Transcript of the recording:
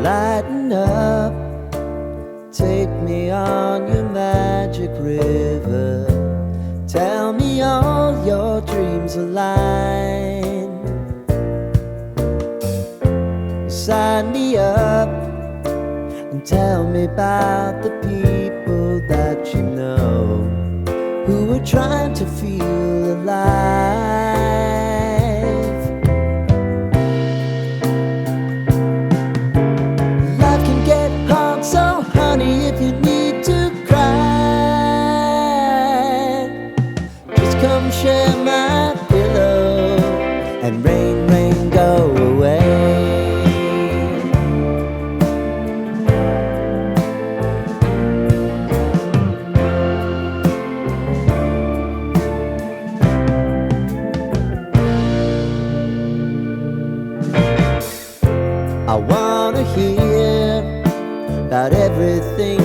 Lighten up, take me on your magic river. Tell me all your dreams align. Sign me up and tell me about the people that you know who are trying to feel alive. Life can get hard, so honey, if you need to cry, just come share my pillow and rain, rain, go away. I wanna hear about everything